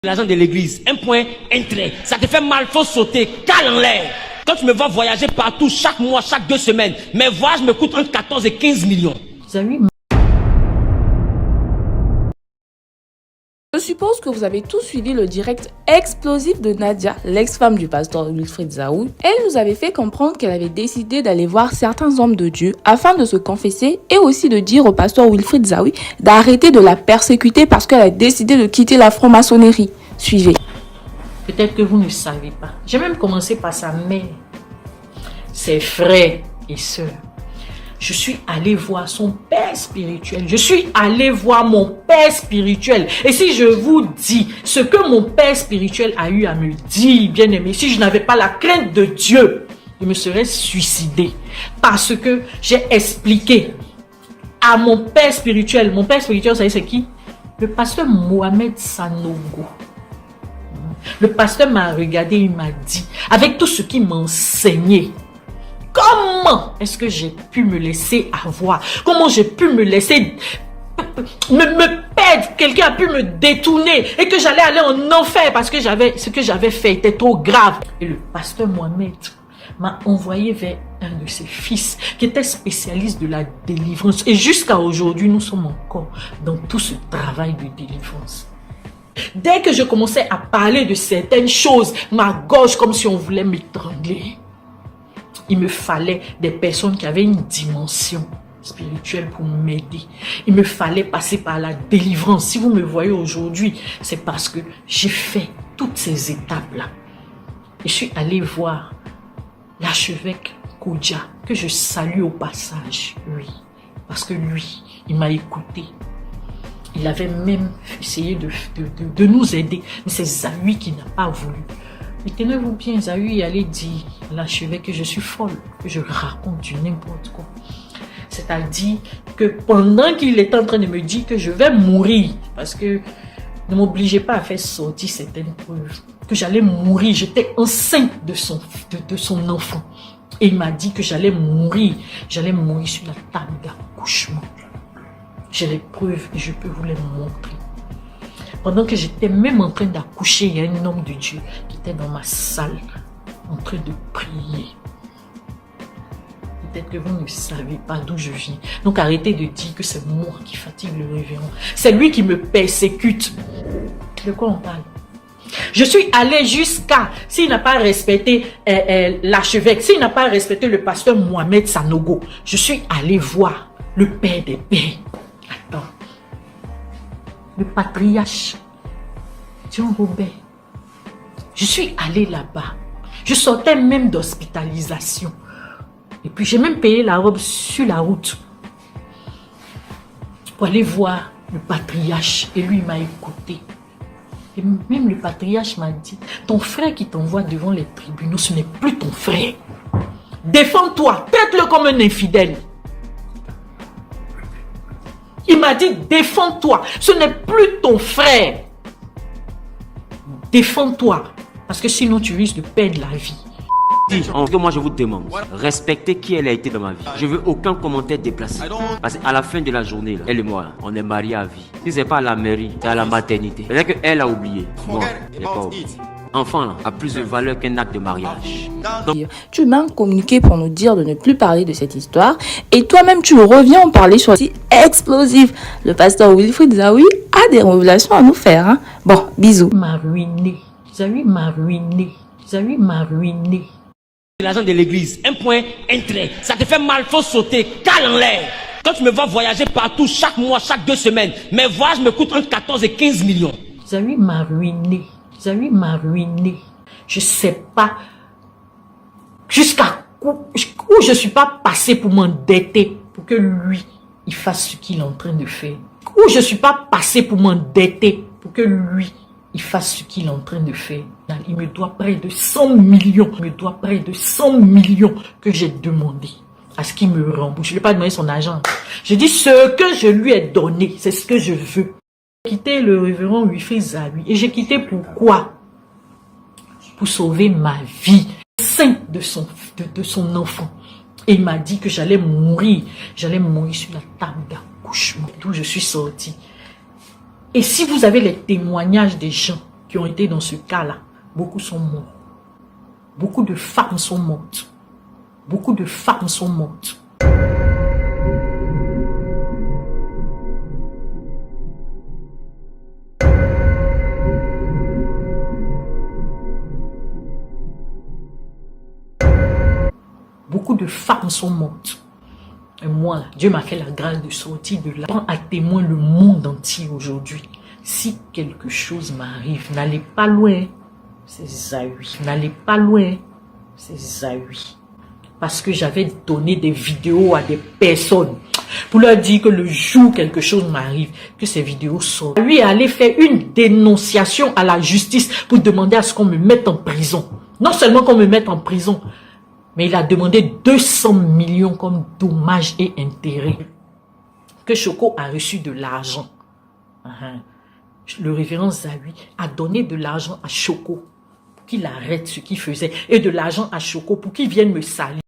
L'argent de l'église, un point, un trait. Ça te fait mal, faut sauter, cale en l'air. Quand tu me vois voyager partout, chaque mois, chaque 2 semaines, mes voyages me coûtent entre 14 et 15 millions. Je suppose que vous avez tous suivi le direct explosif de Nadia, l'ex-femme du pasteur Wilfried Zawi. Elle nous avait fait comprendre qu'elle avait décidé d'aller voir certains hommes de Dieu afin de se confesser et aussi de dire au pasteur Wilfried Zawi d'arrêter de la persécuter parce qu'elle a décidé de quitter la franc-maçonnerie. Suivez. Peut-être que vous ne savez pas. J'ai même commencé par sa mère, ses frères et sœurs. Je suis allée voir son père spirituel. Je suis allée voir mon père spirituel. Et si je vous dis ce que mon père spirituel a eu à me dire, bien aimé, si je n'avais pas la crainte de Dieu, je me serais suicidée. Parce que j'ai expliqué à mon père spirituel. Mon père spirituel, vous savez c'est qui? Le pasteur Mohamed Sanogo. Le pasteur m'a regardé, il m'a dit, avec tout ce qu'il m'a enseigné, comment est-ce que j'ai pu me laisser avoir? Comment j'ai pu me laisser me perdre? Quelqu'un a pu me détourner et que j'allais aller en enfer parce que ce que j'avais fait était trop grave. Et le pasteur Mohamed m'a envoyé vers un de ses fils qui était spécialiste de la délivrance. Et jusqu'à aujourd'hui, nous sommes encore dans tout ce travail de délivrance. Dès que je commençais à parler de certaines choses, ma gorge comme si on voulait m'étrangler. Il me fallait des personnes qui avaient une dimension spirituelle pour m'aider. Il me fallait passer par la délivrance. Si vous me voyez aujourd'hui, c'est parce que j'ai fait toutes ces étapes-là. Je suis allée voir l'archevêque Kodja, que je salue au passage, lui. Parce que lui, il m'a écouté. Il avait même essayé de nous aider. Mais c'est Zawi qui n'a pas voulu. Mais tenez-vous bien, Zawi allait dire à l'archevêque que je suis folle, que je raconte du n'importe quoi. C'est-à-dire que pendant qu'il était en train de me dire que je vais mourir, parce que ne m'obligez pas à faire sortir certaines preuves, que j'allais mourir, j'étais enceinte de son enfant. Et il m'a dit que j'allais mourir sur la table d'accouchement. J'ai les preuves et je peux vous les montrer. Pendant que j'étais même en train d'accoucher, il y a un homme de Dieu qui était dans ma salle, en train de prier. Peut-être que vous ne savez pas d'où je viens. Donc arrêtez de dire que c'est moi qui fatigue le révérend. C'est lui qui me persécute. De quoi on parle? Je suis allée jusqu'à, s'il n'a pas respecté l'archevêque, s'il n'a pas respecté le pasteur Mohamed Sanogo, je suis allée voir le père des pères. Attends. Le patriarche John Robert. Je suis allée là-bas. Je sortais même d'hospitalisation. Et puis j'ai même payé la robe sur la route pour aller voir le patriarche. Et lui, il m'a écouté. Et même le patriarche m'a dit, ton frère qui t'envoie devant les tribunaux, ce n'est plus ton frère. Défends-toi, traite-le comme un infidèle. Il m'a dit, défends-toi, ce n'est plus ton frère. Défends-toi, parce que sinon tu risques de perdre la vie. En tout cas, moi je vous demande, respectez qui elle a été dans ma vie. Je veux aucun commentaire déplacé. Parce qu'à la fin de la journée, là, elle et moi, on est mariés à vie. Si c'est pas à la mairie, c'est à la maternité. C'est-à-dire qu'elle a oublié. Moi, je n'ai pas oublié. Enfant là, a plus de valeur qu'un acte de mariage. Donc, tu m'as communiqué pour nous dire de ne plus parler de cette histoire et toi-même tu reviens en parler sur le explosif. Le pasteur Wilfried Zawi a des révélations à nous faire. Hein? Bon, bisous. M'a ruiné. Zawi m'a ruiné. Zawi m'a ruiné. l'argent de l'église, un point, un trait. Ça te fait mal, faut sauter, cale en l'air. Quand tu me vois voyager partout, chaque mois, chaque 2 semaines, mes voyages me coûtent entre 14 et 15 millions. Zawi m'a ruiné. Zawi m'a ruiné. Je sais pas jusqu'à où je suis pas passée pour m'endetter pour que lui, il fasse ce qu'il est en train de faire. Où je suis pas passée pour m'endetter pour que lui, il fasse ce qu'il est en train de faire. Il me doit près de 100 millions. Il me doit près de 100 millions que j'ai demandé à ce qu'il me rembourse. Je ne lui ai pas demandé son argent. Je dis ce que je lui ai donné, c'est ce que je veux. J'ai quitté le révérend Wilfried Zawi. Et j'ai quitté pourquoi? Pour sauver ma vie. Sainte de son enfant. Et il m'a dit que j'allais mourir. J'allais mourir sur la table d'accouchement. D'où je suis sortie. Et si vous avez les témoignages des gens qui ont été dans ce cas-là, beaucoup sont morts. Beaucoup de femmes sont mortes. Beaucoup de femmes sont mortes. Beaucoup de femmes sont mortes. Et moi, Dieu m'a fait la grâce de sortir de là. Prends à témoin le monde entier aujourd'hui. Si quelque chose m'arrive, n'allez pas loin. C'est Zahui. N'allez pas loin. C'est Zahui. Parce que j'avais donné des vidéos à des personnes pour leur dire que le jour quelque chose m'arrive, que ces vidéos sortent. Lui allait faire une dénonciation à la justice pour demander à ce qu'on me mette en prison. Non seulement qu'on me mette en prison, mais il a demandé 200 millions comme dommages et intérêts. Que Choco a reçu de l'argent. Le révérend Zahui a donné de l'argent à Choco pour qu'il arrête ce qu'il faisait. Et de l'argent à Choco pour qu'il vienne me salir.